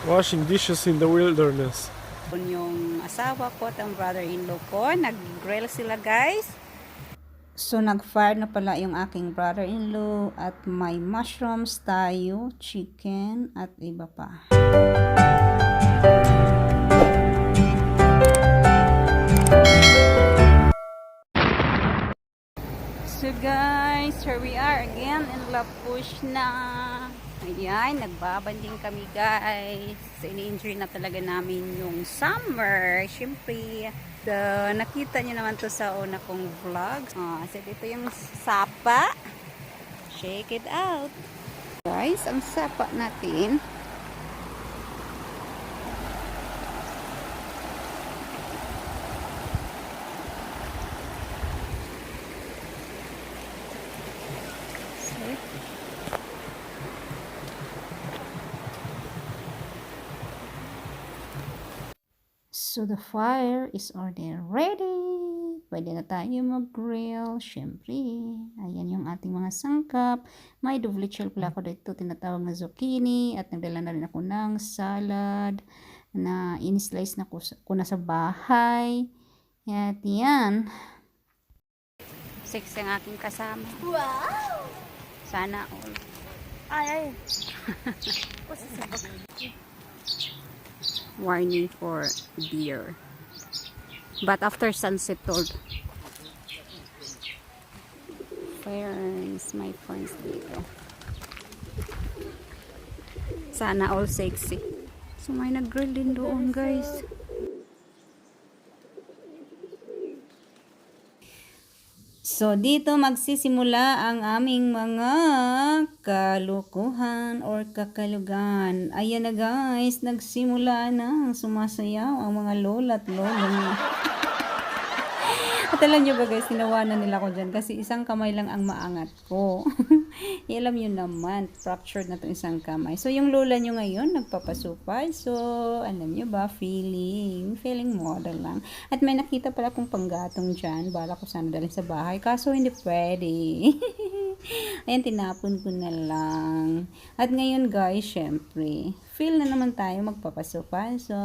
Washing dishes in the wilderness. Yung asawa ko at ang brother-in-law ko, nag-grill sila guys. So nag-fire na pala yung aking brother-in-law at may mushrooms tayo, chicken at iba pa. So guys, here we are again in La Push na. Ayan, nagbabanding kami guys. Ini-enjoy na talaga namin yung summer. Siyempre, nakita nyo naman to sa una kong vlog. So dito yung sapa. Check it out. Guys, ang sapa natin. So the fire is already ready. Pwede na tayo mag-grill. Siyempre, ayan yung ating mga sangkap. May duvlichel pala ako dito, tinatawag na zucchini. At nagdala na rin ako ng salad na in-slice na ko na sa bahay. At yan. Sexy ang aking kasama. Wow! Sana all. Ay. Warning for deer. But after sunset told. Ferns, my friends dito. Sana all sexy. So may nag-grill din doon guys. So, dito magsisimula ang aming mga kalukuhan or kakalugan. Ayan na guys, nagsimula na sumasayaw ang mga lola at lolo. At alam nyo ba guys, tinawanan nila ko dyan kasi isang kamay lang ang maangat ko. Alam nyo naman, fractured na itong isang kamay. So, yung lola nyo ngayon, nagpapasupay. So, alam nyo ba, feeling model lang. At may nakita pala kong panggatong dyan. Bala ko sana dalhin sa bahay. Kaso, hindi pwede. Ayan, tinapon ko na lang. At ngayon guys, syempre, feel na naman tayo magpapasupay. So,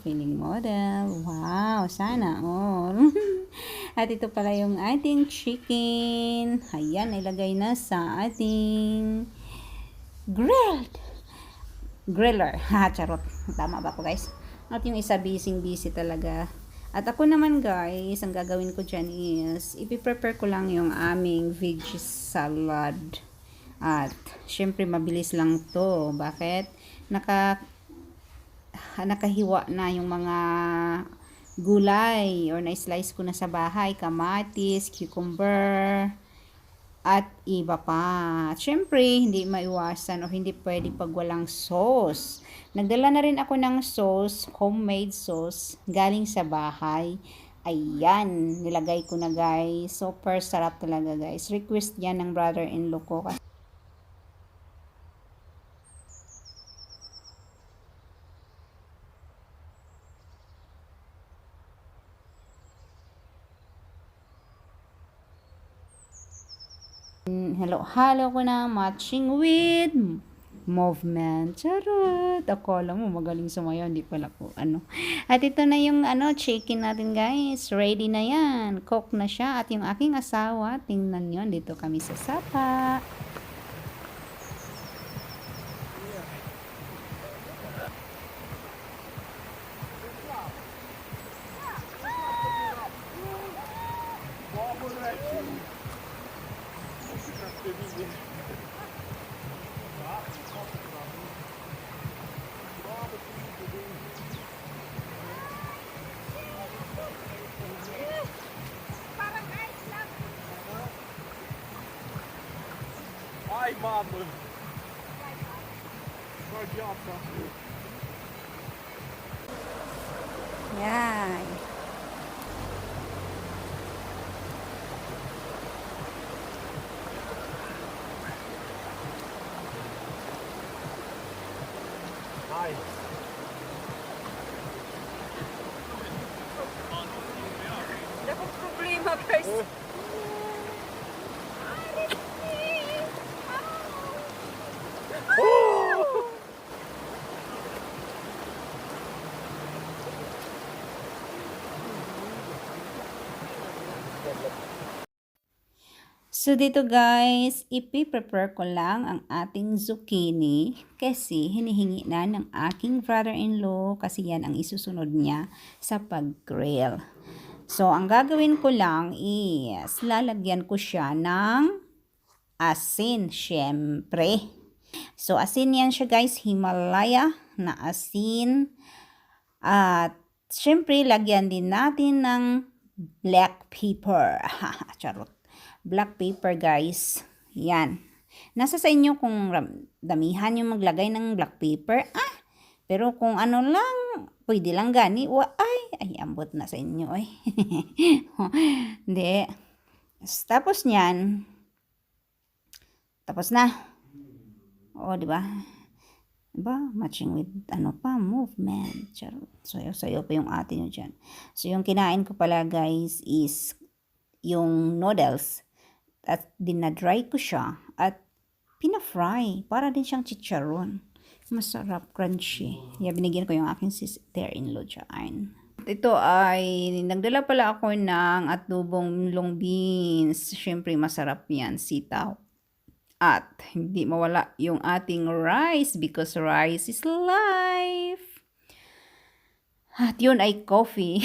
feeling model. Wow, sana all. At ito pala yung ating chicken. Ayan, ilagay na sa ating griller. Ha, charot. Tama ba po guys? At yung isa busy talaga. At ako naman guys, ang gagawin ko dyan is, ipiprepare ko lang yung aming veggie salad. At, syempre mabilis lang to. Bakit? Nakahiwa na yung mga gulay or na-slice ko na sa bahay, kamatis, cucumber, at iba pa. At syempre, hindi maiwasan o hindi pwede pag walang sauce. Nagdala na rin ako ng sauce, homemade sauce, galing sa bahay. Ayan, nilagay ko na guys. Super sarap talaga guys. Request yan ng brother-in-law ko. Halo ko na matching with movement. Charot! Akala mo magaling sumayaw, hindi pala po At ito na yung chicken natin guys. Ready na yan. Cook na siya. At yung aking asawa, tingnan nyo, dito kami sa sapa. Ai, mama. Não adianta. Yan. Ai. Wala akong problema guys. So, dito guys, ipi-prepare ko lang ang ating zucchini kasi hinihingi na ng aking brother-in-law kasi yan ang isusunod niya sa pag-grill. So, ang gagawin ko lang is lalagyan ko siya ng asin, syempre. So, asin yan siya guys, Himalaya na asin. At, syempre, lagyan din natin ng black pepper. Charot. Black pepper guys. Yan. Nasa sa inyo kung damihan yung maglagay ng black pepper. Pero kung ano lang, pwede lang gani. Ay, ambot na sa inyo. Ay. Hindi. Tapos niyan. Tapos na. O, di ba? Diba? Matching with, movement. Charot. Sayo pa yung ate nyo dyan. So, yung kinain ko pala, guys, is yung noodles. At dinadry ko siya. At pina-fry. Para din siyang chicharon. Masarap, crunchy. Kaya binigyan ko yung aking sister-in-law dyan. Ito ay, nagdala pala ako ng adobong long beans. Siyempre, masarap yan. Sitaw. At hindi mawala yung ating rice because rice is life. At yun ay coffee.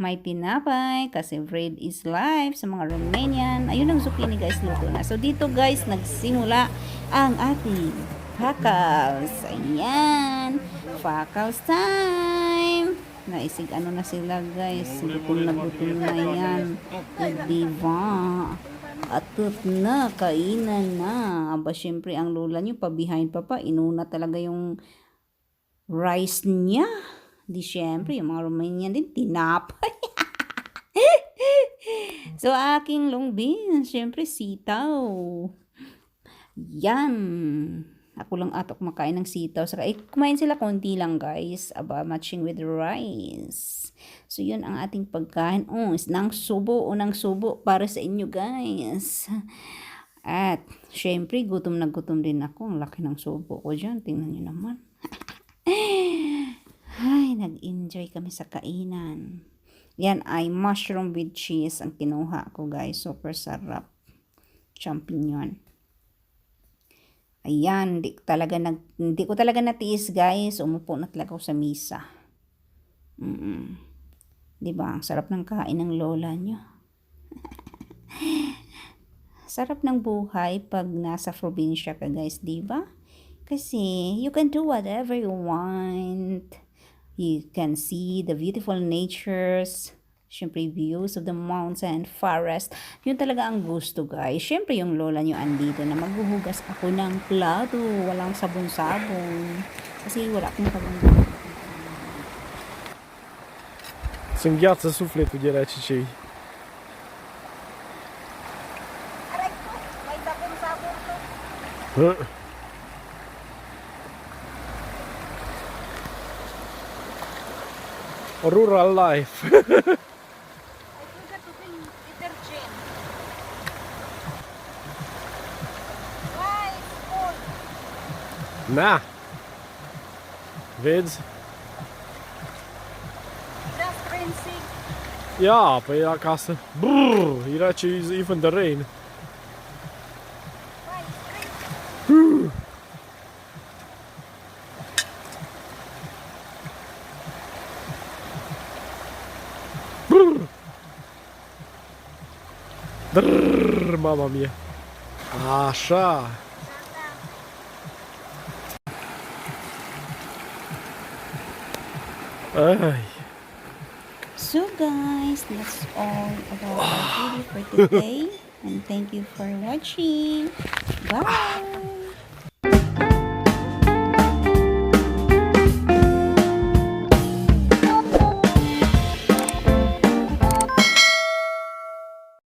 May tinapay kasi bread is life sa mga Romanian. Ayun ang zucchini guys, luto na. So dito guys, nagsimula ang ating fakals. Ayan. Fakals time. Naisig ano na sila guys. Gutom na yan. Diba? Atot na, kainan na. Aba, syempre, ang lola nyo, pa-behind pa, inuna talaga yung rice niya. Di syempre, yung mga Romanian din, tinapay. So, aking long beans, syempre, sitaw. Yan. Ako lang atok makain ng sitaw. Saka, kumain sila konti lang, guys. Aba, matching with rice. So, yun ang ating pagkain. Unang subo para sa inyo, guys. At, syempre, gutom na gutom din ako. Ang laki ng subo ko dyan. Tingnan nyo naman. Ay, nag-enjoy kami sa kainan. Yan ay mushroom with cheese ang kinuha ko, guys. Super sarap. Champignon. Ayan, hindi ko talaga natiis, guys. Umupo na talaga ako sa misa. Diba? Ang sarap ng kain ng lola nyo. Sarap ng buhay pag nasa probinsya ka, guys, diba? Kasi you can do whatever you want. You can see the beautiful natures. Siyempre, views of the mountain, forest. Yun talaga ang gusto, guys. Siyempre, yung lola nyo andito na maghuhugas ako ng plato. Walang sabon-sabon. Kasi wala akong sabon. Să îngheață sufletul de la cicei. Aray ko, may sabon-sabon to. Rural life. I forgot to bring detergent. Why? It's cold. Na. Vezi? Just rinsing. Ia, păi acasă. Brrr, era ce even the rain. Why? It's rinsing. Brrr. Brrr, mama mia. Așa. Ai. So guys, that's all about our video for today. And thank you for watching. Bye!